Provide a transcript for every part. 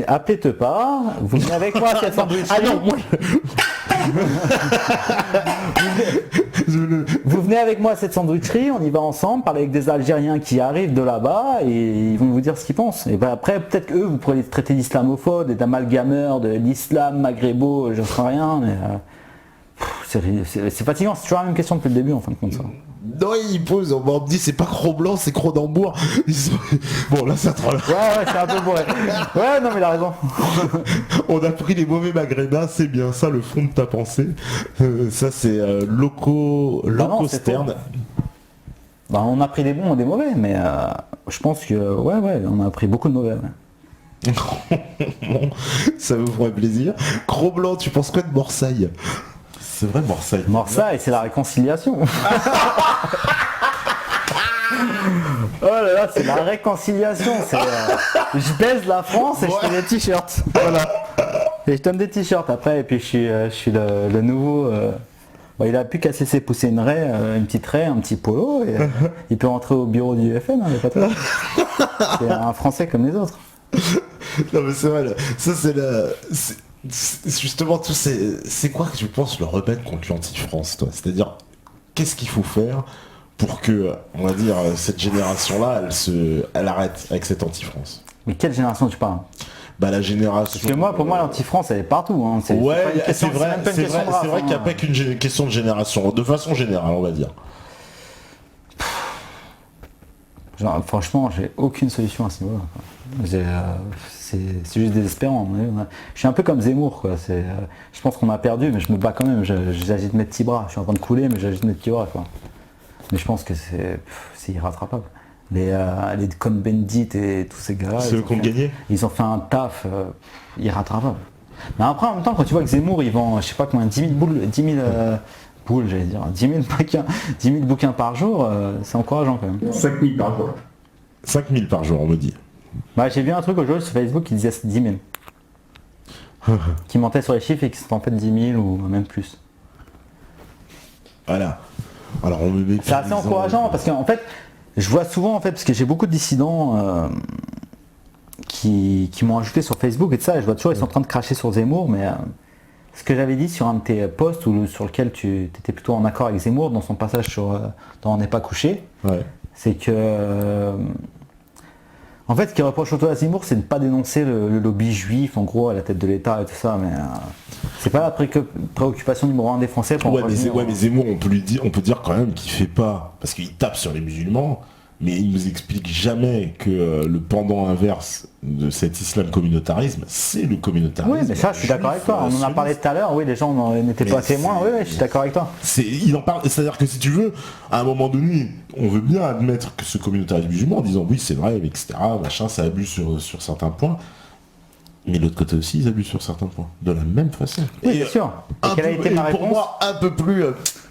Appelez-te pas, vous venez avec moi à cette sandwicherie. Ah non, moi Vous venez avec moi à cette sandwicherie, on y va ensemble, parler avec des Algériens qui arrivent de là-bas et ils vont vous dire ce qu'ils pensent. Et ben après, peut-être qu'eux, vous pourrez les traiter d'islamophobes, d'amalgameurs, de l'islam, maghrébo, je sais rien, mais c'est fatigant, c'est toujours la même question depuis le début en fin de compte ça. non, il pose, on m'a dit c'est pas Cro-Blanc, c'est Cronenbourg. Bon là ça troll. Ouais, c'est un peu bourré. Ouais, non mais il a raison. On a pris les mauvais maghrébins, c'est bien ça le fond de ta pensée. Ça c'est Loco non, c'est Stern. Bah, on a pris des bons et des mauvais, mais je pense que ouais, on a pris beaucoup de mauvais. Ouais. Bon, ça me ferait plaisir. Cro-Blanc, tu penses quoi de Morsaille? C'est vrai Morsaille. Morsaille, c'est la réconciliation. Oh là là, c'est la réconciliation. Je baise la France et je fais des t-shirts. Voilà. Et je donne des t-shirts après, et puis je suis le nouveau. Bon, il a plus qu'à se laisser pousser une petite raie, un petit polo, et il peut rentrer au bureau du FN, hein, pas de... C'est un Français comme les autres. Non mais c'est vrai, ça c'est justement tout c'est quoi que tu penses le rebelle contre l'anti-France, toi? C'est-à-dire, qu'est-ce qu'il faut faire pour que, on va dire, cette génération-là, elle arrête avec cette anti-France? Mais quelle génération tu parles? Bah la génération... Parce que pour moi l'anti-France elle est partout. Hein. C'est vrai qu'il n'y a pas qu'une question de génération, de façon générale on va dire. Genre, franchement, j'ai aucune solution à ce niveau-là. C'est juste désespérant. Je suis un peu comme Zemmour, quoi. Je pense qu'on a perdu, mais je me bats quand même. J'agite mes petits bras. Je suis en train de couler, mais j'agite mes petits bras, quoi. Mais je pense que c'est irrattrapable. Les Cohn-Bendit et tous ces gars-là, ils ont fait un taf irrattrapable. Mais après, en même temps, quand tu vois que Zemmour, ils vendent, je sais pas combien, 10 000 boules, 10 000 boules, j'allais dire, 10 000 bouquins par jour, c'est encourageant quand même. 5 000 par jour. 5 000 par jour, on me dit. Bah, j'ai vu un truc aujourd'hui sur Facebook qui disait 10 000. Qui mentait sur les chiffres et qui c'était en fait 10 000 ou même plus. Voilà. Alors on me met... C'est assez encourageant parce qu'en fait, je vois souvent en fait, parce que j'ai beaucoup de dissidents qui m'ont ajouté sur Facebook et tout ça, et je vois toujours ils sont en train de cracher sur Zemmour, mais ce que j'avais dit sur un de tes posts sur lequel tu étais plutôt en accord avec Zemmour dans son passage dans On n'est pas couché, ouais. C'est que en fait ce qu'il reproche surtout à Zemmour c'est de ne pas dénoncer le lobby juif en gros à la tête de l'État et tout ça, mais c'est pas la préoccupation numéro 1 des Français pour mais Zemmour on peut dire quand même qu'il fait pas, parce qu'il tape sur les musulmans, mais il nous explique jamais que le pendant inverse de cet islam communautarisme, c'est le communautarisme. Oui, mais ça, je suis d'accord avec toi. On en a parlé tout à l'heure. Oui, les gens n'étaient pas témoins. Oui, je suis d'accord avec toi. Il en parle. C'est-à-dire que si tu veux, à un moment donné, on veut bien admettre que ce communautarisme musulman, en disant oui, c'est vrai, etc. Machin, ça abuse sur certains points. Mais de l'autre côté aussi, ils abusent sur certains points. De la même façon. Oui, bien sûr. Et quelle a été ma réponse ? Pour moi, un peu plus.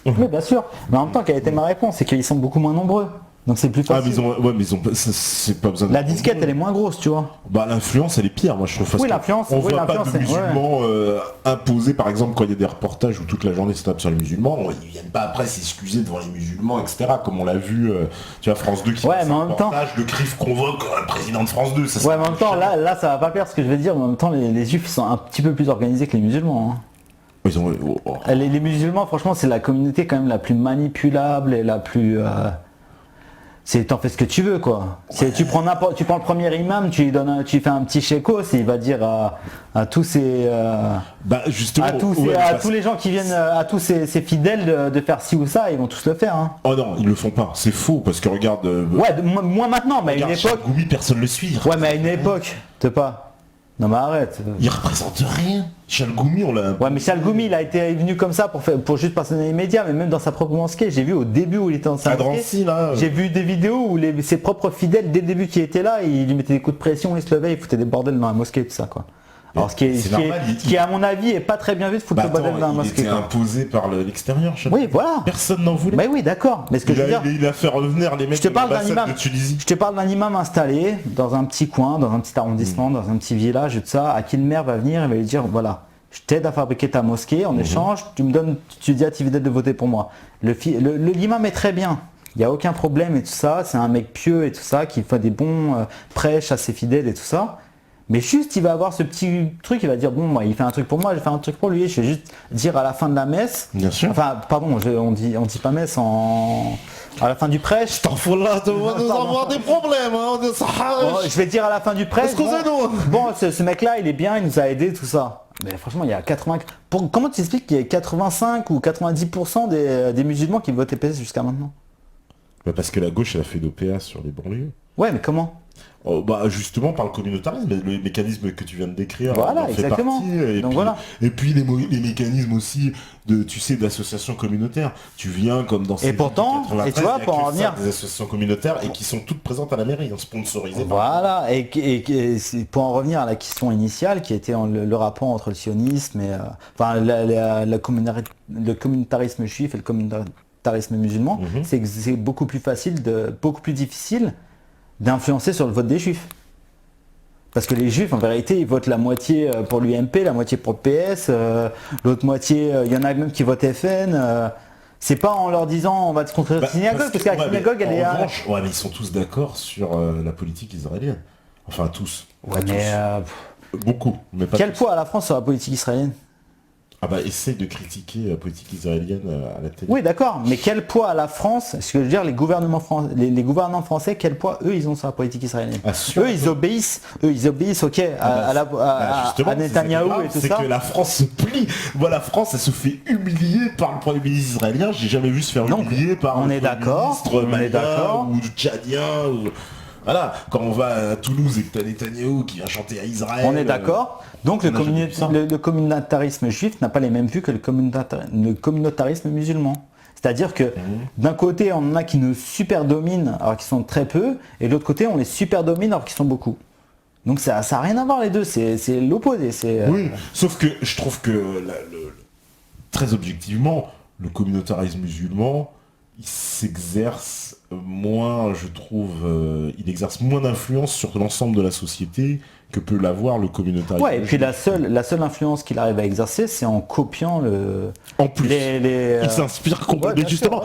Oui, bien sûr. Mais en même temps, quelle a été ma réponse ? C'est qu'ils sont beaucoup moins nombreux. Donc c'est plus facile. C'est pas besoin de... La disquette elle est moins grosse, tu vois. Bah l'influence elle est pire, moi je trouve. Oui, l'influence. On voit pas de musulmans imposés, par exemple quand il y a des reportages où toute la journée se tape sur les musulmans, ils viennent pas après s'excuser devant les musulmans, etc. Comme on l'a vu, tu vois, France 2 qui fait un reportage, le CRIF convoque le président de France 2. Ouais, mais en même temps, là ça va pas plaire ce que je veux dire, mais en même temps les juifs ils sont un petit peu plus organisés que les musulmans. Hein. Les musulmans, franchement, c'est la communauté quand même la plus manipulable et la plus... T'en fais ce que tu veux, quoi. Ouais. Tu prends le premier imam, tu fais un petit chécos, et il va dire à tous ces... tous les gens qui viennent, à tous ces fidèles de faire ci ou ça, ils vont tous le faire. Hein. Oh non, ils le font pas, c'est faux, parce que regarde... moi maintenant, mais à une époque... Goumi, personne le suit. Ouais, mais à une époque, pas... Non mais arrête. Il représente rien. Chalgoumi, on l'a... Ouais, mais Chalgoumi, il a été venu comme ça pour juste passer dans les médias, mais même dans sa propre mosquée, j'ai vu au début où il était dans sa mosquée, j'ai vu des vidéos où ses propres fidèles, dès le début qui étaient là, ils lui mettaient des coups de pression, il se levait, il foutait des bordels dans la mosquée et tout ça, quoi. Alors ce qui à mon avis est pas très bien vu de foutre le bordel dans la mosquée. Il était imposé par l'extérieur. Oui, voilà. Personne n'en voulait. Mais oui, d'accord. Mais ce que je veux dire, il a fait revenir les mecs de l'ambassade de Tunisie. Je te parle d'un imam installé dans un petit coin, dans un petit arrondissement, dans un petit village et tout ça, à qui le maire va venir et va lui dire voilà, je t'aide à fabriquer ta mosquée, en échange, tu dis à tes fidèles de voter pour moi. L'imam est très bien. Il n'y a aucun problème et tout ça, c'est un mec pieux et tout ça, qui fait des bons prêches à ses fidèles et tout ça. Mais juste, il va avoir ce petit truc, il va dire, bon, moi, il fait un truc pour moi, je fais un truc pour lui, je vais juste dire à la fin de la messe, bien sûr. Enfin, pardon, on dit pas messe à la fin du prêche. Là, tu vas nous avoir des problèmes, hein, je vais dire à la fin du prêche. Excusez-nous. Bon, ce mec-là, il est bien, il nous a aidé, tout ça. Mais franchement, il y a 80... Comment tu expliques qu'il y a 85 ou 90% des musulmans qui votent PS jusqu'à maintenant? Parce que la gauche, elle a fait d'OPA sur les banlieues. Ouais, mais comment? Justement par le communautarisme, le mécanisme que tu viens de décrire. Voilà, exactement. Et puis les mécanismes aussi d'associations communautaires. Tu viens comme dans ces... Et pourtant, et tu vois, pour en revenir... des associations communautaires et qui sont toutes présentes à la mairie, sponsorisées. Voilà, et pour en revenir à la question initiale, qui était le rapport entre le sionisme et... le communautarisme juif et le communautarisme musulman, c'est que c'est beaucoup plus difficile d'influencer sur le vote des juifs. Parce que les juifs, en vérité, ils votent la moitié pour l'UMP, la moitié pour le PS, l'autre moitié, il y en a même qui votent FN. C'est pas en leur disant on va te construire une synagogue, parce que la synagogue, elle est... mais ils sont tous d'accord sur la politique israélienne. Enfin, tous. Ouais, mais... Beaucoup, mais pas Quel tous. poids a la France sur la politique israélienne? Essaye de critiquer la politique israélienne à la télé. Oui, d'accord, mais quel poids a la France? Ce que je veux dire, les gouvernants français, quel poids eux ils ont sur la politique israélienne? Eux ils obéissent, ok, à Netanyahou et tout ça. C'est que la France se plie. La France, elle se fait humilier par le premier ministre israélien. J'ai jamais vu se faire humilier par on est d'accord, ou tchadien ou... Voilà, quand on va à Toulouse et que t'as Netanyahou qui vient chanter à Israël... On est d'accord. Donc le communautarisme juif n'a pas les mêmes vues que le communautarisme musulman. C'est-à-dire que d'un côté, on en a qui nous super dominent alors qu'ils sont très peu, et de l'autre côté, on les super domine alors qu'ils sont beaucoup. Donc ça n'a rien à voir les deux, c'est l'opposé. Oui, sauf que je trouve que très objectivement, le communautarisme musulman, il s'exerce moins, je trouve, il exerce moins d'influence sur l'ensemble de la société que peut l'avoir le communautarisme. Ouais, et puis la seule influence qu'il arrive à exercer, c'est en copiant le... En plus, il s'inspire complètement. Ouais, justement,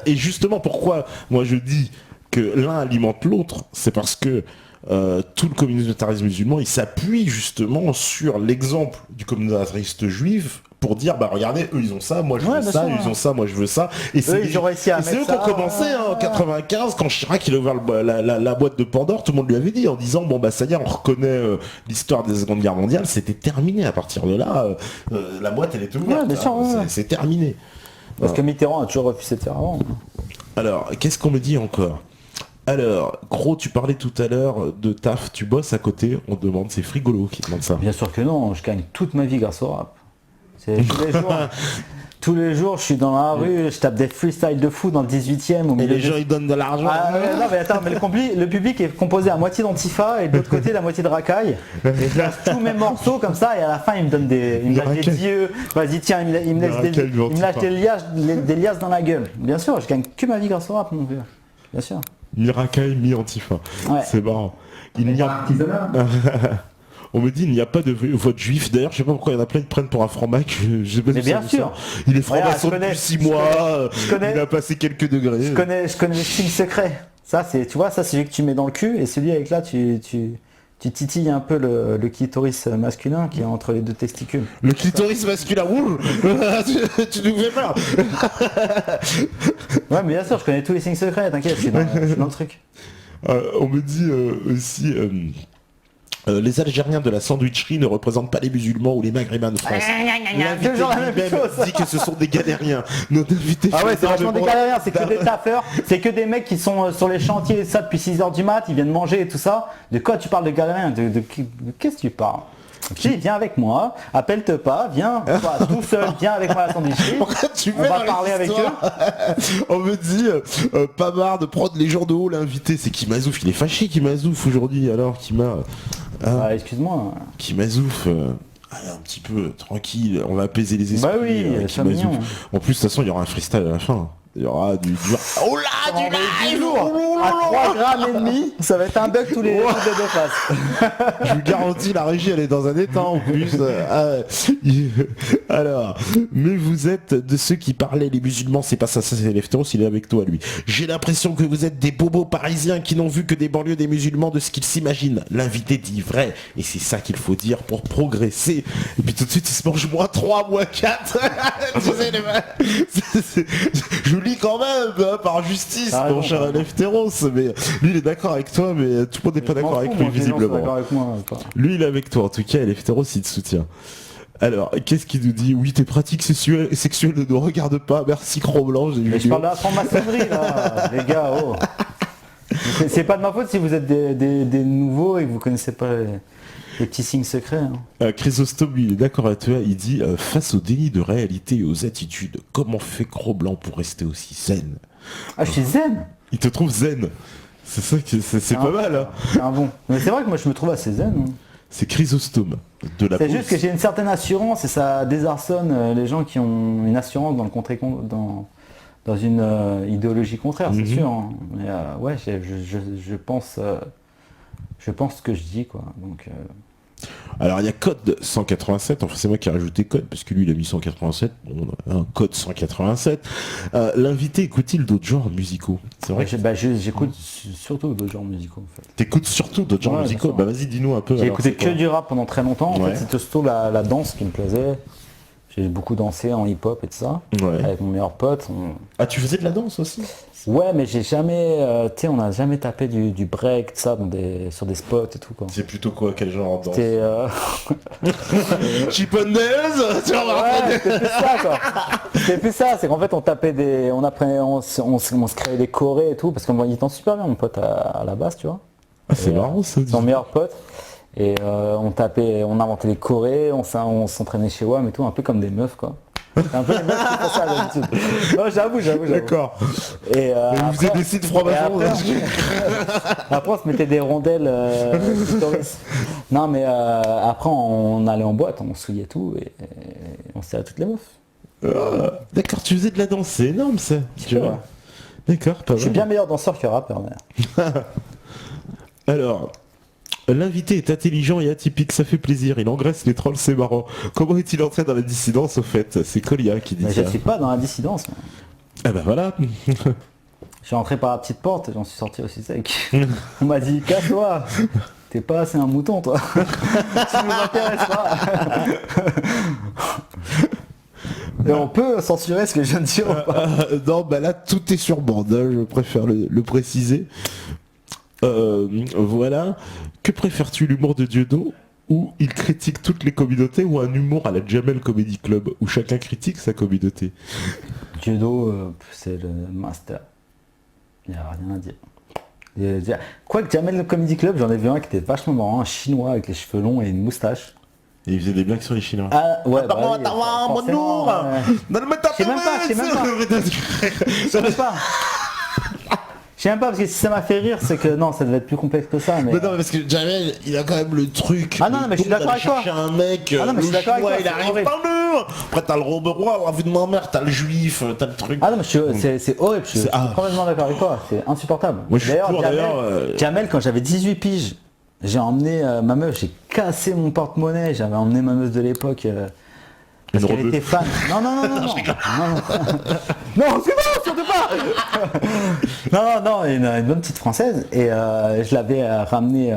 et justement, pourquoi moi je dis que l'un alimente l'autre, c'est parce que tout le communautarisme musulman, il s'appuie justement sur l'exemple du communautariste juif pour dire, regardez, eux ils ont ça, moi je veux ça, ils ont ça, moi je veux ça. Et c'est eux qui ont commencé en 95, quand Chirac il a ouvert la boîte de Pandore, tout le monde lui avait dit en disant, ça y est, on reconnaît l'histoire des Seconde Guerre mondiale, c'était terminé. À partir de là, la boîte elle est ouverte, c'est terminé. Parce que Mitterrand a toujours refusé de faire avant. Alors, qu'est-ce qu'on me dit encore? Alors, gros, tu parlais tout à l'heure de taf, tu bosses à côté, on demande, c'est Frigolo qui demande ça. Bien sûr que non, je gagne toute ma vie grâce au rap. C'est tous les jours, je suis dans la rue, je tape des freestyles de fou dans le 18e. Et les gens ils donnent de l'argent. Non mais attends, mais le public est composé à moitié d'Antifa et de l'autre côté la moitié de Racaille. Et je lâche tous mes morceaux comme ça et à la fin il me donne des dieux. Vas-y tiens, il me lâche des liasses dans la gueule. Bien sûr, je gagne que ma vie grâce au rap mon vieux. Bien sûr. Mi-Racaille, mi-Antifa. Ouais. C'est marrant. On me dit il n'y a pas de vote juif. D'ailleurs, je sais pas pourquoi il y en a plein qui prennent pour un franc-mac. Mais bien sûr. Il est franc-maçon depuis 6 mois. Il a passé quelques degrés. Je connais les signes secrets. Ça, c'est, tu vois, ça c'est celui que tu mets dans le cul et celui avec là tu titilles un peu le clitoris masculin qui est entre les deux testicules. Le clitoris masculin, tu nous fais peur. Ouais, mais bien sûr, je connais tous les signes secrets. T'inquiète, je suis dans le truc. On me dit aussi. Les Algériens de la sandwicherie ne représentent pas les musulmans ou les maghrébins de France. L'invité dit que ce sont des galériens. Notre invité ouais, c'est vachement des galériens, c'est que des taffeurs, c'est que des mecs qui sont sur les chantiers ça depuis 6h du mat, ils viennent manger et tout ça. De quoi tu parles de galériens? De qu'est-ce que tu parles? Si, viens avec moi, appelle-te pas, viens tout seul, viens avec moi à la sandwicherie. On va parler avec eux. On me dit pas marre de prendre les gens de haut l'invité. C'est Kimazouf, il est fâché Kimazouf aujourd'hui alors Kima. Excuse-moi. Kimazouf, un petit peu tranquille, on va apaiser les esprits. Bah oui, Kimazouf. En plus de toute façon il y aura un freestyle à la fin. Il y aura du oh là, du live à 3 grammes et demi, ça va être un bug tous les deux faces. Je vous garantis, la régie elle est dans un état en plus. Alors, mais vous êtes de ceux qui parlaient les musulmans, c'est pas ça, c'est Lefteros, il est avec toi lui. J'ai l'impression que vous êtes des bobos parisiens qui n'ont vu que des banlieues des musulmans de ce qu'ils s'imaginent. L'invité dit vrai, et c'est ça qu'il faut dire pour progresser. Et puis tout de suite il se mange moins 3, moins 4. Je lis quand même, hein, par justice, mon cher Lefteros, mais lui il est d'accord avec toi, mais tout le monde n'est pas d'accord avec lui visiblement. Lui il est avec toi, en tout cas, Lefteros il te soutient. Alors, qu'est-ce qu'il nous dit? Oui, tes pratiques sexuelles ne nous regardent pas, merci Cro-Blanc. Mais je parle de la franc-maçonnerie là, les gars, oh. C'est pas de ma faute si vous êtes des nouveaux et que vous connaissez pas les petits signes secrets. Hein. Chrysostome, lui, il est d'accord avec toi, il dit face au déni de réalité et aux attitudes, comment fait Cro-Blanc pour rester aussi zen? Ah, je suis zen. Il te trouve zen. C'est ça qui c'est pas mal. Hein. C'est un bon. Mais c'est vrai que moi je me trouve assez zen. Hein. C'est Chrysostome de la. C'est juste que j'ai une certaine assurance et ça désarçonne les gens qui ont une assurance dans le dans une idéologie contraire, c'est sûr. Hein. Mais ouais, je pense ce que je dis quoi. Donc. Alors il y a Code 187, enfin c'est moi qui ai rajouté Code parce que lui il a mis 187, bon, un Code 187. L'invité écoute-t-il d'autres genres musicaux? C'est vrai. J'écoute surtout d'autres genres musicaux en fait. T'écoutes surtout d'autres genres musicaux? Bah vas-y dis-nous un peu. J'ai écouté que du rap pendant très longtemps, en fait c'était surtout la danse qui me plaisait. J'ai beaucoup dansé en hip-hop et tout ça, avec mon meilleur pote. Ah tu faisais de la danse aussi? Ouais, mais j'ai jamais, on n'a jamais tapé du break, tout ça, sur des spots et tout quoi. C'est plutôt quoi, quel genre de danse? C'était Chiponnaise, tu vois. Ouais, c'était plus ça quoi. C'était plus ça, c'est qu'en fait on tapait on se créait des chorés et tout, parce qu'on il danse super bien mon pote à la base, tu vois. Ah c'est marrant ça. Son meilleur pote. Et on inventait les chorés, on s'entraînait chez WAM et tout, un peu comme des meufs quoi. C'est un peu les meufs qui font ça d'habitude. Non, j'avoue. D'accord. Et vous avez des sites francs-maçons. Après on se mettait des rondelles Non mais après on allait en boîte, on souillait tout et on se tirait toutes les meufs. D'accord, tu faisais de la danse, c'est énorme ça. Tu vois. D'accord, pas mal. Je suis bien meilleur danseur que rappeur. Alors, l'invité est intelligent et atypique, ça fait plaisir, il engraisse les trolls, c'est marrant. Comment est-il entré dans la dissidence au fait? C'est Colia qui dit ça. Je suis pas dans la dissidence. Moi. Ah bah voilà. Je suis rentré par la petite porte et j'en suis sorti aussi sec. On m'a dit casse-toi, t'es pas assez un mouton toi. Tu nous intéresses pas. Et on peut censurer ce que je viens de dire ou pas? Non bah là tout est sur bande, hein, je préfère le préciser. Voilà. Que préfères-tu, l'humour de Dieudo où il critique toutes les communautés ou un humour à la Jamel Comedy Club où chacun critique sa communauté? Dieudo, c'est le master. Il n'y a rien à dire. Quoique Jamel Comedy Club, j'en ai vu un qui était vachement marrant, un chinois avec les cheveux longs et une moustache. Et il faisait des blagues sur les Chinois. Ah ouais, je sais même pas parce que si ça m'a fait rire c'est que non ça devait être plus complexe que ça mais non parce que Jamel il a quand même le truc. Ah non mais je suis d'accord avec toi. Un mec mais je suis d'accord avec toi, il arrive pas mur. Après t'as le robe-roi, la vue de ma mère, t'as le juif, t'as le truc. Ah non mais c'est horrible, je suis complètement d'accord avec toi, c'est insupportable. Moi, Jamel quand j'avais 18 piges, j'ai emmené ma meuf, j'ai cassé mon porte-monnaie, j'avais emmené ma meuf de l'époque parce qu'elle était fan. Non. Non, c'est bon, surtout pas. Non, une bonne petite française. Et je l'avais ramenée,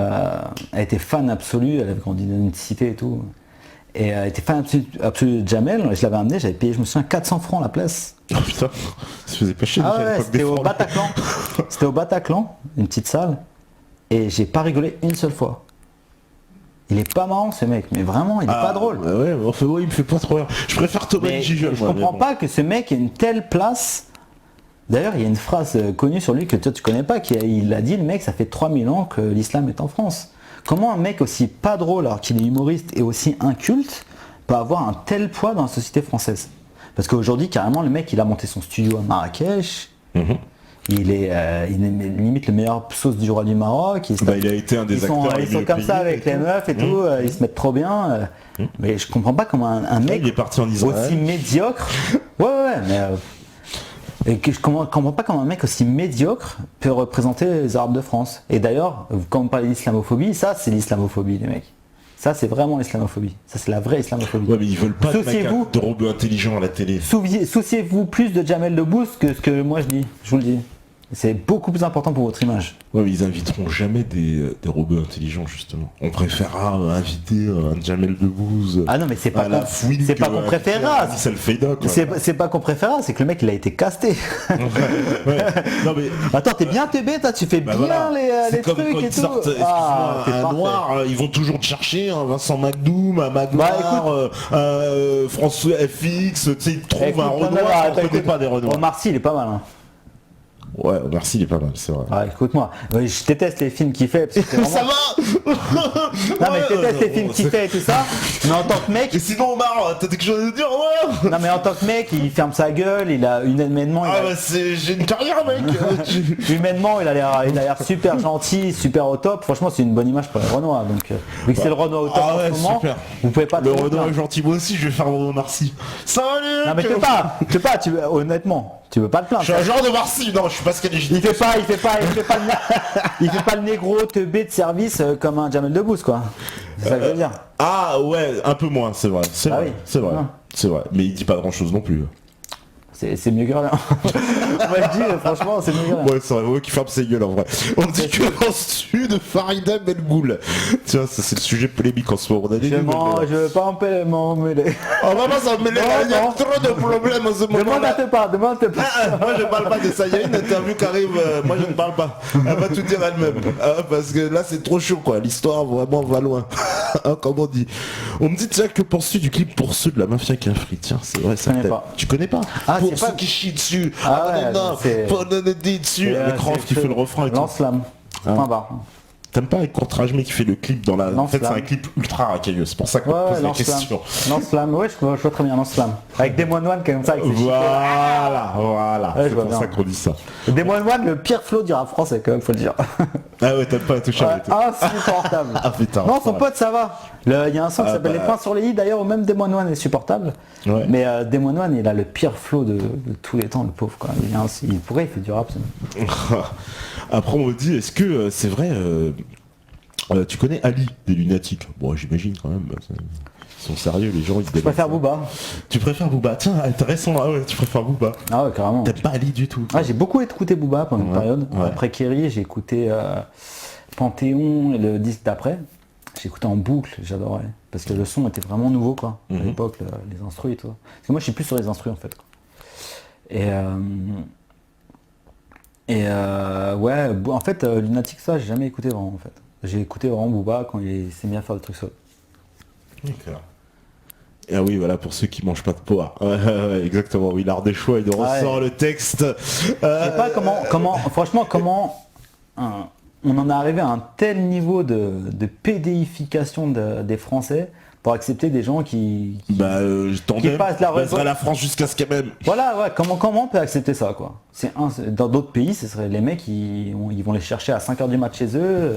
elle était fan absolue, elle avait grandi dans une cité et tout. Et elle était fan absolue de Jamel, je l'avais amenée, j'avais payé, je me souviens, 400 francs la place. Oh putain, ça faisait pas chier. Ah ouais, c'était au Bataclan. C'était au Bataclan, une petite salle. Et j'ai pas rigolé une seule fois. Il est pas marrant ce mec, mais vraiment il est pas drôle. Bah ouais, enfin ouais, il me fait pas trop rire. Je préfère Thomas Gijol. Je comprends pas que ce mec ait une telle place. D'ailleurs il y a une phrase connue sur lui que toi tu connais pas, il a dit le mec ça fait 3000 ans que l'islam est en France. Comment un mec aussi pas drôle alors qu'il est humoriste et aussi inculte peut avoir un tel poids dans la société française? Parce qu'aujourd'hui carrément le mec il a monté son studio à Marrakech. Il est limite le meilleur sauce du roi du Maroc. Il a été un des acteurs. Ils sont comme ça avec les meufs et tout, ils se mettent trop bien. Mais je comprends pas comment un mec il est parti en Israël. Aussi médiocre. Ouais, mais Et que je comprends pas comment un mec aussi médiocre peut représenter les Arabes de France. Et d'ailleurs, quand on parle d'islamophobie, ça c'est l'islamophobie les mecs. Ça c'est vraiment l'islamophobie. Ça c'est la vraie islamophobie. Ouais mais ils veulent pas de robots intelligents à la télé. Souciez-vous plus de Jamel Debbouze que ce que moi je dis. Je vous le dis. C'est beaucoup plus important pour votre image. Ouais mais ils inviteront jamais des robots intelligents justement. On préférera inviter un Jamel Debbouze. Ah non mais c'est pas qu'on préférera. C'est pas qu'on préférera, c'est que le mec il a été casté. Ouais. Non mais attends, t'es bien TB, toi tu fais bien voilà. les trucs et tout. Sortent, un noir, ils vont toujours te chercher un Vincent McDoom, un Magloire, François FX, tu sais, ils trouvent un Renoir, on connaît pas des Renoirs. Omar Sy il est pas mal. Ouais, merci, il est pas mal, c'est vrai. Ah, écoute-moi, je déteste les films qu'il fait. Parce que vraiment... Ça va. Non mais je déteste les films qu'il fait et tout ça. Mais en tant que mec... Et sinon Omar, t'as quelque chose à dire? Ouais. Non mais en tant que mec, il ferme sa gueule, il a humainement... j'ai une carrière mec. Humainement, il a l'air super gentil, super au top. Franchement, c'est une bonne image pour les Renois. Donc, vu que c'est le Renoir au top en ce moment, super. Vous pouvez pas... Le Renoir est gentil, moi aussi, je vais faire mon Omar Sy. Salut. Non mais honnêtement, tu veux pas te plaindre. Je suis un genre de Marcy, non, je suis pas ce qu'elle est. Il fait pas le négro teubé de service comme un Jamel Debbouze quoi. C'est ça que je veux dire. Ah ouais, un peu moins, c'est vrai. C'est vrai. Mais il dit pas grand chose non plus. C'est mieux que rien. Moi je dis franchement c'est mieux que rien. Ouais c'est vrai, qui ferme ses gueules en vrai. On dit que dans le sud Farida Belboul. Tiens, ça c'est le sujet polémique en ce moment. Je veux pas m'en mêler. Oh maman ça me mêler, il y a trop de problèmes en ce moment. Demande-te pas. Moi je parle pas de ça, il y a une interview qui arrive, moi je ne parle pas. Elle va tout dire elle-même. Parce que là c'est trop chaud quoi, l'histoire vraiment va loin. Comme on dit. On me dit tiens que penses-tu du clip Pour ceux de la mafia qui a frit. Tiens c'est vrai ça t'aide. Tu connais pas? Pour ceux qui chient dessus, dessus, l'écran qui fait le refrain et tout. Lance-flamme. T'aimes pas avec Courtrage mais qui fait le clip dans la... En fait c'est un clip ultra racailleux, c'est pour ça qu'on pose la question. Lance-flamme, ouais je vois très bien Lance-flamme. Avec des moines comme ça. Voilà, c'est pour ça qu'on dit ça. Des moines, le pire flow du rap français quand même, faut le dire. Ah ouais, t'aimes pas toucher avec insupportable. Ah putain. Non, son pote ça va. Il y a un son qui s'appelle Les Points sur les i d'ailleurs, ou même Des Moines est supportable. Ouais. Mais Des Moines il a le pire flow de tous les temps, le pauvre quoi. Pourquoi il fait du rap Après on me dit, est-ce que c'est vrai, tu connais Ali des Lunatiques? Bon j'imagine quand même, ils sont sérieux les gens. Je préfère Booba. Tu préfères Booba? Tiens, intéressant, ah ouais, tu préfères Booba. Ah ouais carrément. T'aimes pas Ali du tout? Ah j'ai beaucoup écouté Booba pendant une période. Ouais. Après Kerry j'ai écouté Panthéon et le disque d'après. J'ai écouté en boucle, j'adorais. Parce que le son était vraiment nouveau quoi. À l'époque, les instrus et tout. Parce que moi je suis plus sur les instrus en fait. Ouais, en fait, Lunatic, ça, j'ai jamais écouté vraiment, en fait. J'ai écouté vraiment Booba quand il s'est mis à faire le truc seul. D'accord. Et ah oui, voilà, pour ceux qui mangent pas de poire. Ouais, exactement, oui, l'art des choix, il ressort le texte. Je sais pas franchement, on en est arrivé à un tel niveau de pédéification des Français pour accepter des gens qui passent la France jusqu'à ce qu'il y ait même. Voilà, ouais, comment on peut accepter ça quoi? Dans d'autres pays, ce serait les mecs ils vont les chercher à 5h du mat chez eux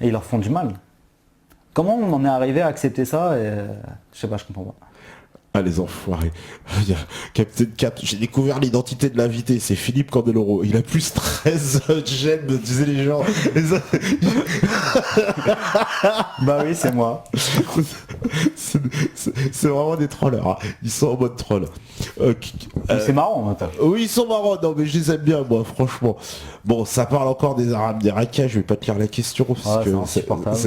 et ils leur font du mal. Comment on en est arrivé à accepter ça je sais pas, je comprends pas. Ah les enfoirés. Captain 4, j'ai découvert l'identité de l'invité, c'est Philippe Candeloro. Il a plus 13 j'aime, disaient les gens. Bah oui, c'est moi. C'est vraiment des trollers, hein. Ils sont en mode troll. C'est marrant maintenant. Oui, ils sont marrants, non mais je les aime bien moi, franchement. Bon, ça parle encore des Arabes d'Iraq, je vais pas te lire la question parce que c'est insupportable.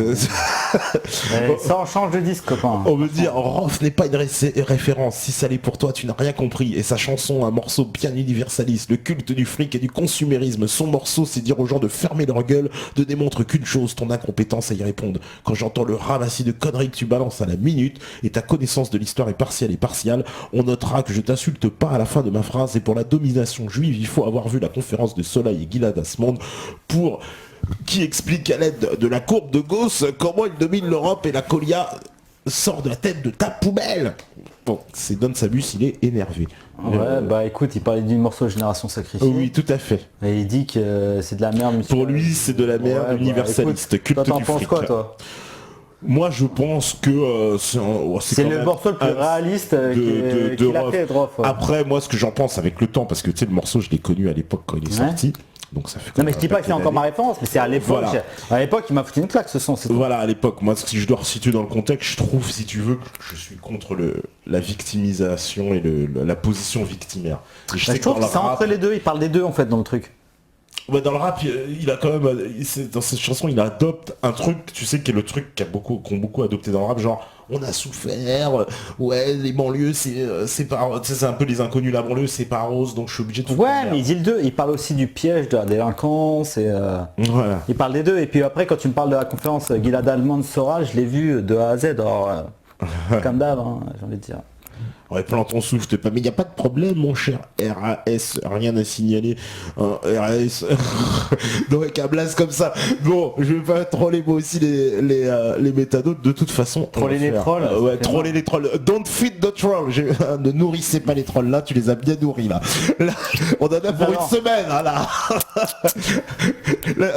Ça en change de disque copain. On me dit Rof n'est pas une référence, si ça l'est pour toi tu n'as rien compris. Et sa chanson, un morceau bien universaliste, le culte du fric et du consumérisme. Son morceau c'est dire aux gens de fermer leur gueule, ne démontre qu'une chose, ton incompétence à y répondre. Quand j'entends le ramassis de conneries que tu balances à la minute et ta connaissance de l'histoire est partiale, on notera que je t'insulte pas à la fin de ma phrase. Et pour la domination juive, il faut avoir vu la conférence de Soleil et Gilad Asmond qui explique à l'aide de la courbe de Gauss comment il domine l'Europe et la Colia sort de la tête de ta poubelle. Bon, c'est Don Sabus, il est énervé. Ouais, bah écoute, il parlait d'une morceau Génération Sacrifiée. Oui, tout à fait. Et il dit que c'est de la merde. Pour lui, c'est de la merde universaliste. Écoute, toi, t'en penses quoi, toi? Moi, je pense que c'est le morceau le plus réaliste qu'il a fait, Droff. Après, moi, ce que j'en pense avec le temps, parce que tu sais, le morceau, je l'ai connu à l'époque quand il est sorti. Donc ça fait non mais je dis pas que c'est encore ma référence, mais c'est à l'époque. Voilà. À l'époque, il m'a foutu une claque ce son. Voilà, à l'époque. Moi, si je dois resituer dans le contexte, je trouve, si tu veux, que je suis contre la victimisation et la position victimaire. Et je trouve que c'est entre les deux. Il parle des deux en fait dans le truc. Ouais, dans le rap, il a quand même, dans cette chanson, il adopte un truc, tu sais, qui est le truc qu'ont beaucoup adopté dans le rap, genre on a souffert, ouais, les banlieues, c'est pas, c'est un peu les inconnus, la banlieue, c'est pas rose, donc je suis obligé de. Ouais, mais il dit le deux, il parle aussi du piège de la délinquance, et voilà. Il parle des deux, et puis après, quand tu me parles de la conférence Gilad Almond Sora, je l'ai vu de A à Z, alors, comme d'hab, hein, j'ai envie de dire. Ouais, plan ton souffle, pas. Mais il n'y a pas de problème, mon cher RAS, rien à signaler. RAS, donc avec un blast comme ça. Bon, je vais pas troller moi aussi les méthadotes, de toute façon. Troller les trolls. Ouais, troller les trolls. Don't feed the troll. Ne nourrissez pas les trolls, là, tu les as bien nourris, là. On en a pour une semaine, hein, là.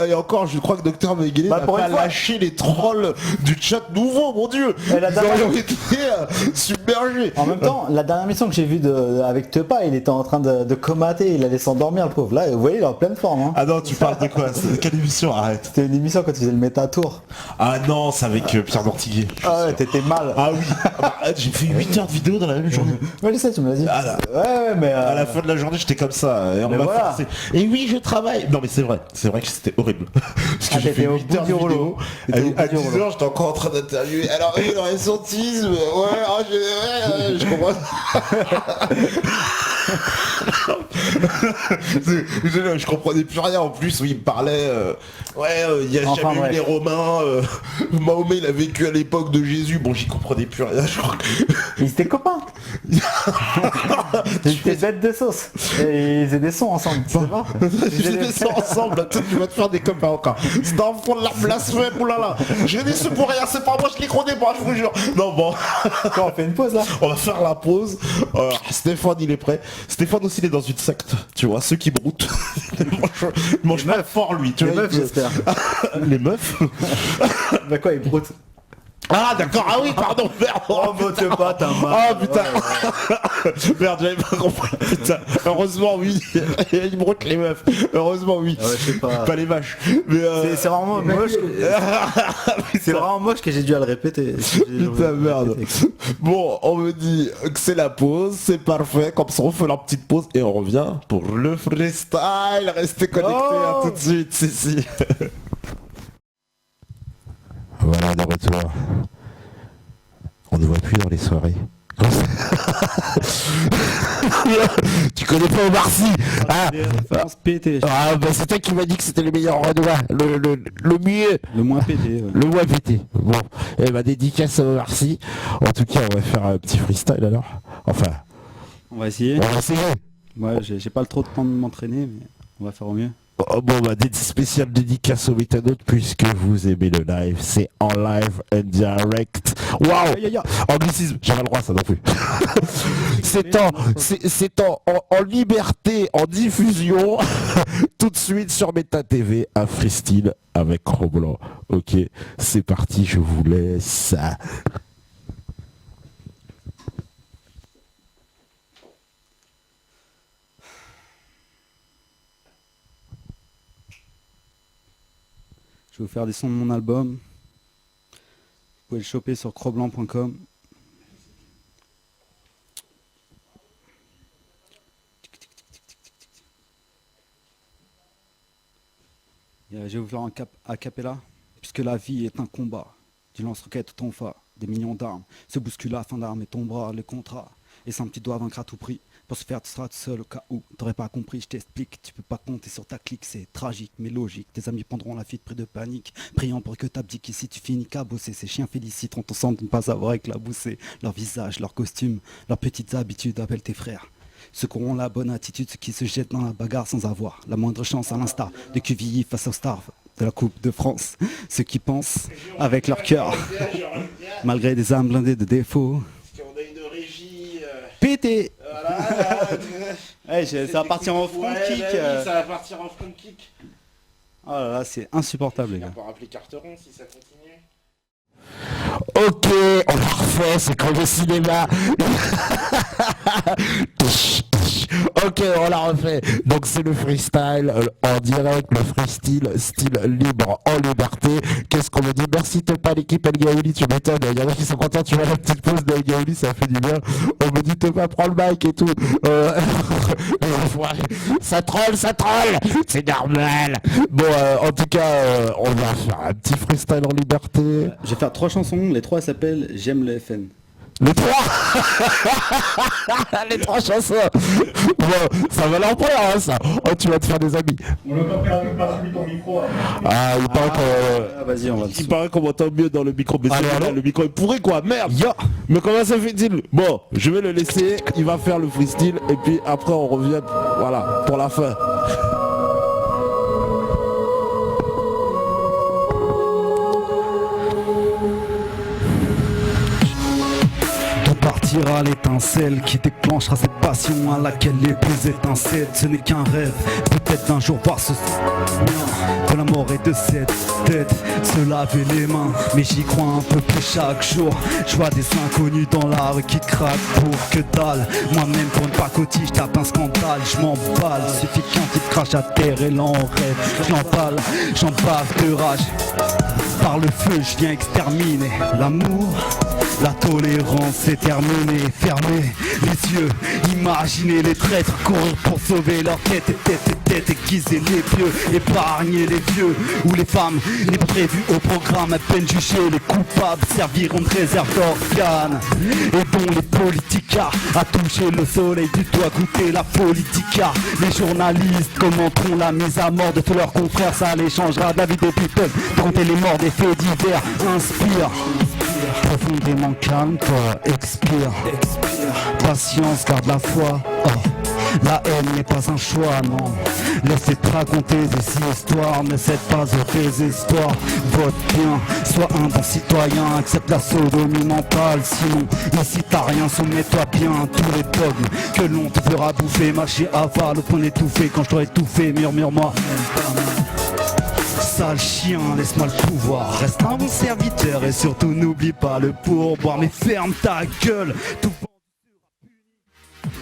Et encore, je crois que Docteur Mengele n'a pas lâché les trolls du chat nouveau, mon dieu. Ils auraient été submergés. En même temps, la dernière mission que j'ai vue avec Tepa, il était en train de comater, il allait s'endormir le pauvre. Là, vous voyez, il est en pleine forme. Hein. Ah non, tu parles de quoi? Quelle émission? Arrête. C'était une émission quand tu faisais le méta-tour. Ah non, c'est avec Pierre Mortiguier. Ah ouais, t'étais mal. Ah oui. J'ai fait 8 heures de vidéo dans la même journée. Ouais, je sais, tu me l'as dit. Ah là. Ouais, mais... À la fin de la journée, j'étais comme ça. Et on m'a forcé. Et oui, je travaille. Non mais c'est vrai que c'était horrible. Parce que j'ai fait 8 heures de vidéo. À 10 heures, j'étais encore en train d'interviewer. Alors, oui, dans les sortisme, ouais, je comprends. Je comprenais plus rien en plus où il me parlait il y a jamais eu les Romains, Mahomet il a vécu à l'époque de Jésus, bon j'y comprenais plus rien, je crois que... Ils étaient copains. Ils étaient bêtes de sauce et ils faisaient des sons ensemble, tu sais pas. Ils faisaient des sons ensemble, toi tu vas te faire des copains encore. C'est un fond de la blasphème, oulala. J'ai dit ce pour rien, c'est pas moi, je l'ai crodé pas, je vous jure. Non bon. Quand on fait une pause là. On va faire la pause. Stéphane il est prêt. Stéphane aussi il est dans une secte, tu vois, ceux qui broutent. Il mange pas fort lui, tu vois. Les meufs j'espère. Les meufs. Bah quoi, ils broutent. Ah d'accord, ah oui pardon, merde. Oh vote pas, t'as mal. Oh putain. Merde, j'avais pas compris. Putain. Heureusement oui. Ils broutent les meufs. Heureusement oui. Ah ouais, je sais pas les vaches. Mais c'est vraiment moche. C'est vraiment moche que j'ai dû à le répéter. Putain merde. Bon, on me dit que c'est la pause, c'est parfait. Comme ça on fait la petite pause et on revient pour le freestyle. Restez connectés, à tout de suite, si. Voilà, de retour. On ne voit plus dans les soirées. Tu connais pas Omar Sy, hein? Ah bah c'est toi qui m'as dit que c'était le meilleur Renoir, le mieux. Le moins pété. Ouais. Le moins pété. Bon, et bah dédicace à Omar Sy. En tout cas, on va faire un petit freestyle alors. Enfin. On va essayer. On va essayer. Ouais, j'ai pas trop de temps de m'entraîner, mais on va faire au mieux. Bon bah spéciale dédicace aux méthadotes puisque vous aimez le live, c'est en live and direct. Waouh, anglicisme, j'avais le droit ça non plus. c'est en liberté, en diffusion, tout de suite sur Méta TV, un freestyle avec Roblanc. Ok, c'est parti, je vous laisse. Je vais vous faire des sons de mon album. Vous pouvez le choper sur croblanc.com. Je vais vous faire un a cappella. Puisque la vie est un combat. Du lance-roquette ton fa, des millions d'armes. Se bouscule afin d'armer ton bras, le contrat. Et sans petit doigt vaincre à tout prix. Pour ce faire, tu seras tout seul au cas où t'aurais pas compris, je t'explique. Tu peux pas compter sur ta clique, c'est tragique mais logique. Tes amis prendront la fuite près de panique, priant pour que t'abdiques. Ici tu finis qu'à bosser. Ces chiens féliciteront ton sang de ne pas avoir éclaboussé. Leur visage, leur costume, leurs petites habitudes, appelle tes frères. Ceux qui auront la bonne attitude, ceux qui se jettent dans la bagarre sans avoir la moindre chance, à l'instar de QVI face aux stars de la Coupe de France. Ceux qui pensent avec leur cœur, malgré des âmes blindées de défauts. Pété. Voilà. Ouais, ça va partir en front kick. Ça va partir en front kick. Oh là là, c'est insupportable les gars. On va rappeler Carteron si ça continue. Ok, on l'a refait, c'est comme le cinéma. Ok, on l'a refait. Donc c'est le freestyle en direct, le freestyle style libre en liberté. Qu'est-ce qu'on me dit? Merci Topa, l'équipe El Gaouli, tu m'étonnes. Il y en a qui sont contents, tu vois la petite pause d'El Gaouli, ça fait du bien. On me dit Topa, prends le mic et tout. Ça troll, c'est normal. Bon, en tout cas, on va faire un petit freestyle en liberté. Je vais faire 3 chansons, les 3 s'appellent J'aime le FN. Les 3 Les 3 chansons. Bon, ça va l'emploi, hein, ça. Oh, tu vas te faire des amis. On n'a pas perdu par celui ton micro. Ah, il paraît Vas-y, on va il paraît qu'on m'entend mieux dans le micro. Mais le micro est pourri, quoi. Merde. Mais comment ça fait-il? Bon, je vais le laisser. Il va faire le freestyle. Et puis après, on revient. Voilà, pour la fin. Partira l'étincelle qui déclenchera cette passion à laquelle les plus étincelles. Ce n'est qu'un rêve, peut-être d'un jour voir ce de la mort et de cette tête se laver les mains, mais j'y crois un peu plus chaque jour. Je vois des inconnus dans la rue qui craquent pour que dalle. Moi-même pour une pacotille, je tape un scandale, je m'emballe. Suffit qu'un type crache à terre et l'en rêve. J'emballe, j'en bave de rage. Par le feu, je viens exterminer l'amour. La tolérance est terminée, fermez les yeux, imaginez les traîtres courir pour sauver leur tête, aiguiser les pieux, épargner les vieux ou les femmes, n'est pas prévu au programme, à peine jugés, les coupables serviront de réserve d'organes, et dont les politicas à toucher le soleil du doigt, goûter la politica, les journalistes commenteront la mise à mort de tous leurs confrères, ça les changera, David et People, compter les morts des faits divers, inspire. Profondément calme, toi, expire. Patience, garde la foi. Oh. La haine n'est pas un choix, non. Laissez te raconter des histoires, ne cède pas au désespoir. Vote bien, sois un bon citoyen, accepte la sodomie mentale. Sinon, ici t'as rien, soumets-toi bien à tous les dogmes que l'on te fera bouffer. Marcher avale au point d'étouffer, quand je t'aurai étouffé, murmure-moi. Sale chien, laisse-moi le pouvoir. Reste un bon serviteur et surtout n'oublie pas le pourboire. Mais ferme ta gueule, tout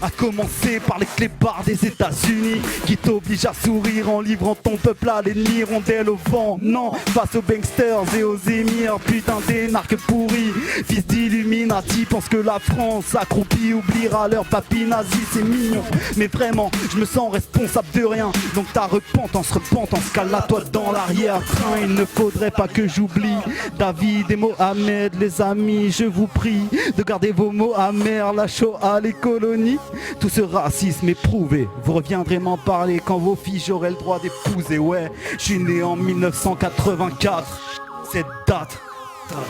à commencer par les clébards des États-Unis qui t'obligent à sourire en livrant ton peuple à l'ennemi, rondelle au vent. Non, face aux banksters et aux émirs, putain d'énarques pourris, fils d'Illuminati, pense que la France accroupie oubliera leur papy nazi, c'est mignon. Mais vraiment, je me sens responsable de rien. Donc ta repentance, cale-la-toi dans l'arrière-train. Il ne faudrait pas que j'oublie David et Mohamed, les amis, je vous prie de garder vos mots amers, la Shoah, les colonies. Tout ce racisme est prouvé. Vous reviendrez m'en parler quand vos filles j'aurai le droit d'épouser. Ouais, je suis né en 1984. Cette date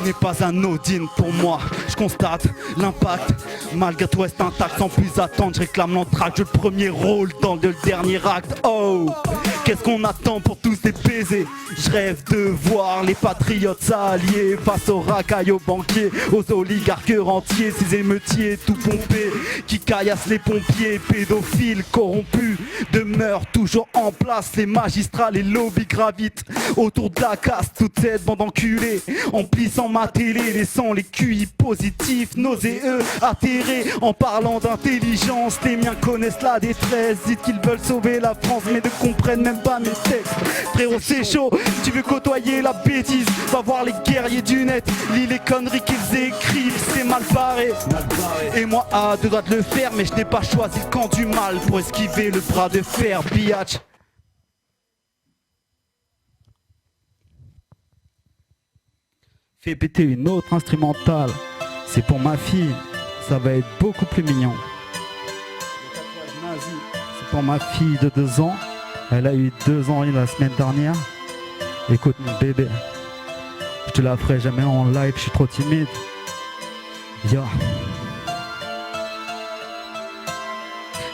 n'est pas anodine pour moi. Je constate l'impact. Malgré tout reste intact. Sans plus attendre, je réclame l'entracte. Je le premier rôle dans le dernier acte. Oh, qu'est-ce qu'on attend pour tous les baisers? Je rêve de voir les patriotes s'allier face aux racailles, aux banquiers, aux oligarques rentiers, ces émeutiers tout pompés qui caillassent les pompiers, pédophiles corrompus demeurent toujours en place. Les magistrats, les lobbies gravitent autour de la caste. Toute cette bande enculée emplissant ma télé, laissant les QI positifs, nauséeux, atterrés. En parlant d'intelligence, les miens connaissent la détresse. Dites qu'ils veulent sauver la France mais ne comprennent même pas mes textes. Frérot, c'est chaud, tu veux côtoyer la bêtise, va voir les guerriers du net, lis les conneries qu'ils écrivent, c'est mal barré. Et moi à deux doigts de le faire, mais je n'ai pas choisi le camp du mal pour esquiver le bras de fer, biatch. Fais péter une autre instrumentale, c'est pour ma fille, ça va être beaucoup plus mignon. C'est pour ma fille de 2 ans, elle a eu 2 ans la semaine dernière. Écoute mon bébé, je te la ferai jamais en live, je suis trop timide. Yo.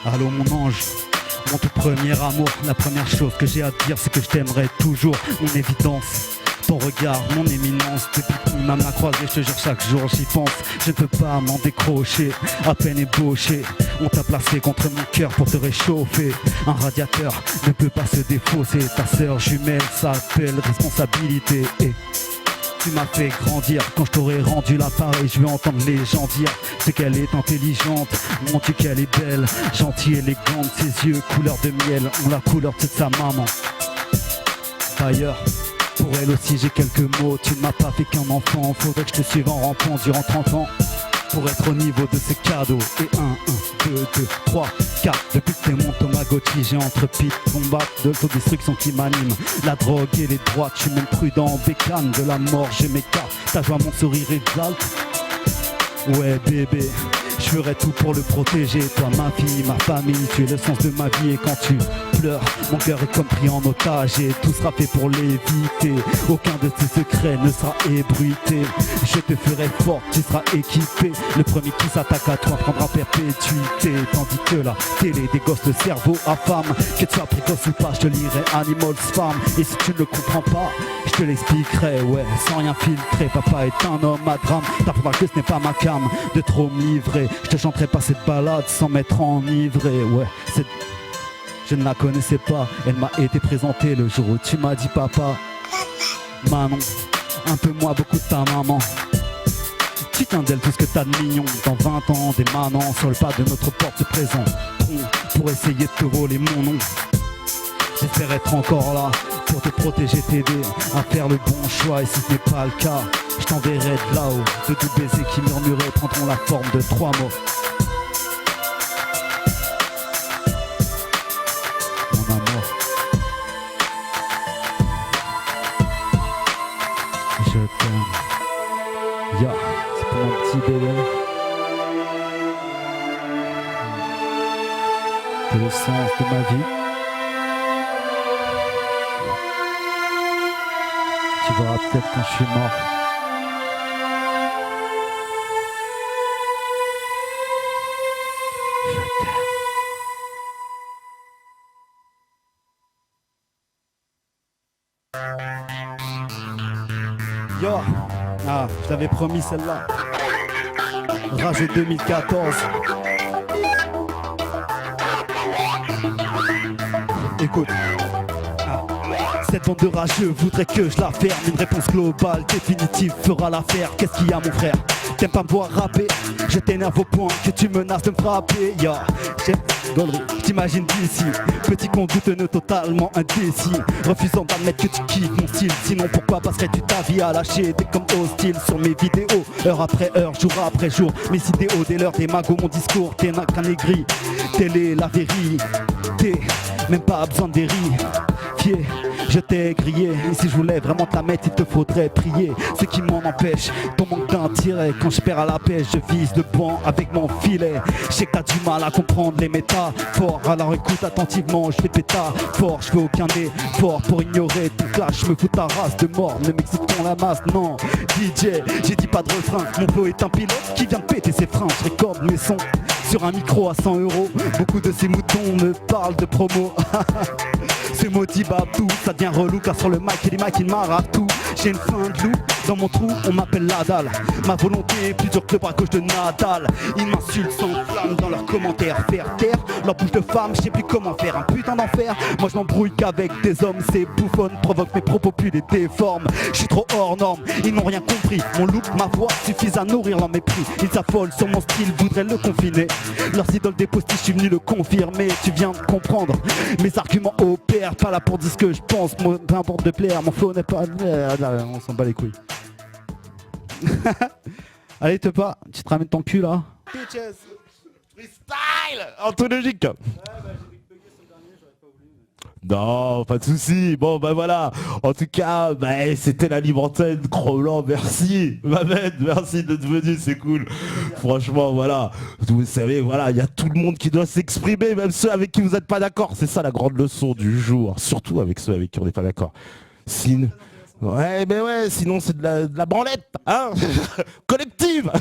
Allô mon ange, mon tout premier amour, la première chose que j'ai à te dire c'est que je t'aimerai toujours, mon évidence. Ton regard, mon éminence, depuis qu'on m'a croisé, je te jure chaque jour j'y pense. Je ne peux pas m'en décrocher, à peine ébauché. On t'a placé contre mon cœur pour te réchauffer. Un radiateur ne peut pas se défausser. Ta sœur jumelle s'appelle responsabilité. Et Tu m'as fait grandir, quand je t'aurais rendu l'appareil, je vais entendre les gens dire ce qu'elle est intelligente, mon Dieu qu'elle est belle, gentille, élégante, ses yeux couleur de miel ont la couleur de sa maman. D'ailleurs, pour elle aussi j'ai quelques mots, tu ne m'as pas fait qu'un enfant, faudrait que je te suive en rampant durant 30 ans. Pour être au niveau de ces cadeaux. Et 1, 2, 3, 4. Depuis que t'es mon Tamagotchi, j'ai entrepris combat de l'autodestruction qui m'anime. La drogue et les droits, je suis même prudent. Bécane de la mort, je m'écarte. Ta joie, mon sourire exalte. Ouais bébé, je ferai tout pour le protéger. Toi ma fille, ma famille, tu es le sens de ma vie. Et quand tu pleures, mon cœur est comme pris en otage. Et tout sera fait pour l'éviter. Aucun de tes secrets ne sera ébruité. Je te ferai fort, tu seras équipé. Le premier qui s'attaque à toi prendra perpétuité. Tandis que la télé dégosse le cerveau à femme. Que tu sois précoce ou pas, je te lirai Animal Farm. Et si tu ne le comprends pas, je te l'expliquerai, ouais, sans rien filtrer. Papa est un homme à drame, t'apprendras que ce n'est pas ma cam de trop me livrer. Je te chanterai pas cette balade sans m'être enivré, ouais, je ne la connaissais pas, elle m'a été présentée le jour où tu m'as dit papa. Manon, un peu moi, beaucoup de ta maman. Putain d'elle, tout ce que t'as de mignon. Dans 20 ans, des manants sur le pas de notre porte présent pour essayer de te voler mon nom. J'espère être encore là pour te protéger, t'aider à faire le bon choix. Et si ce n'est pas le cas, je t'enverrai de là-haut de doux baisers qui murmurés prendront la forme de 3 mots. Mon amour, je t'aime. Ya, c'est pour mon petit bébé. T'es le sens de ma vie. Tu verras peut-être quand je suis mort. Je t'aime. Yo, ah, je t'avais promis celle-là. Rage 2014. Écoute. Cette bande de rageux voudrait que je la ferme. Une réponse globale, définitive fera l'affaire. Qu'est-ce qu'il y a mon frère? T'aimes pas me voir rapper? Je t'énerve au point que tu menaces de me frapper. Yo, t'imagines d'ici, petit con douteux totalement indécis, refusant d'admettre que tu kiffes mon style. Sinon pourquoi passerais-tu ta vie à lâcher des comme hostiles sur mes vidéos, heure après heure, jour après jour. Mes idéaux dès l'heure des magots, mon discours, t'es qu'un aigri. Télé, la vérité, même pas besoin de vérifier. Je t'ai grillé, et si je voulais vraiment te la mettre, il te faudrait prier. Ce qui m'en empêche, ton manque d'intérêt. Quand je perds à la pêche, je vise le banc avec mon filet. Je sais que t'as du mal à comprendre les métaphores. Alors écoute attentivement, je fais pétard fort. Je fais aucun effort pour ignorer ton clash. Je me fous ta race de mort, ne m'excitons la masse, non. DJ, j'ai dit pas de refrain. Mon flow est un pilote qui vient de péter ses freins. Je récorde mes sons sur un micro à 100 €. Beaucoup de ces moutons me parlent de promo. Ce maudit Babdou, ça devient relou car sur le mic et les mics ils m'arrachent tout. J'ai une fin de loup, dans mon trou on m'appelle la dalle. Ma volonté est plus dure que le bras gauche de Nadal. Ils m'insultent sans flamme dans leurs commentaires. Faire taire leur bouche de femme, je sais plus comment faire un putain d'enfer. Moi je m'embrouille qu'avec des hommes, ces bouffonnes provoquent mes propos puis les déforment. Je suis trop hors norme, ils n'ont rien compris. Mon look, ma voix suffisent à nourrir leur mépris. Ils s'affolent sur mon style, voudraient le confiner. Leurs idoles des postiches, je suis venu le confirmer. Tu viens de comprendre, mes arguments opèrent. Pas là pour dire ce que je pense, moi, peu importe de plaire. Mon flow n'est pas... On s'en bat les couilles. Allez te pas, tu te ramènes ton cul là. Bitches, freestyle anthologique. Non, pas de soucis. Bon, bah voilà. En tout cas, bah, c'était la libre antenne. Cro-Blanc, merci. Mamed, merci d'être venu, c'est cool. Franchement, voilà. Vous savez, voilà, il y a tout le monde qui doit s'exprimer, même ceux avec qui vous n'êtes pas d'accord. C'est ça la grande leçon du jour. Surtout avec ceux avec qui on n'est pas d'accord. Ouais, mais ouais, sinon c'est de la branlette, hein. Collective.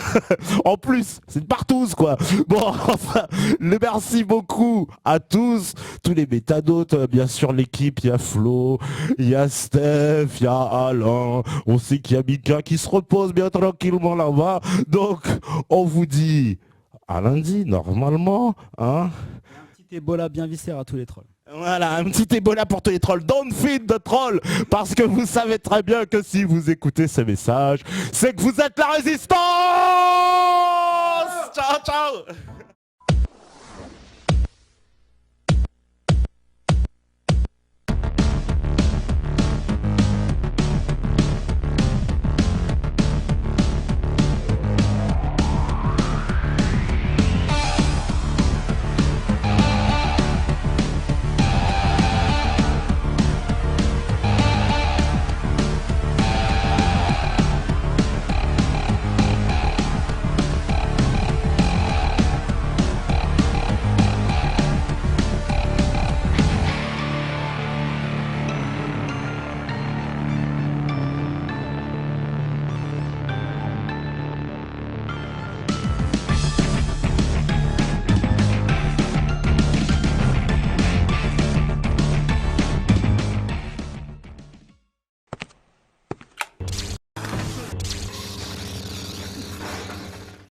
En plus, c'est une partouze, quoi. Bon, enfin, le merci beaucoup à tous les métanotes, bien sûr l'équipe, il y a Flo, il y a Steph, il y a Alain, on sait qu'il y a Mika qui se repose bien tranquillement là-bas. Donc, on vous dit à lundi, normalement, hein. Un petit Ebola bien viscère à tous les trolls. Voilà, un petit Ebola pour tous les trolls. Don't feed the troll. Parce que vous savez très bien que si vous écoutez ces messages, c'est que vous êtes la résistance. Ciao, ciao.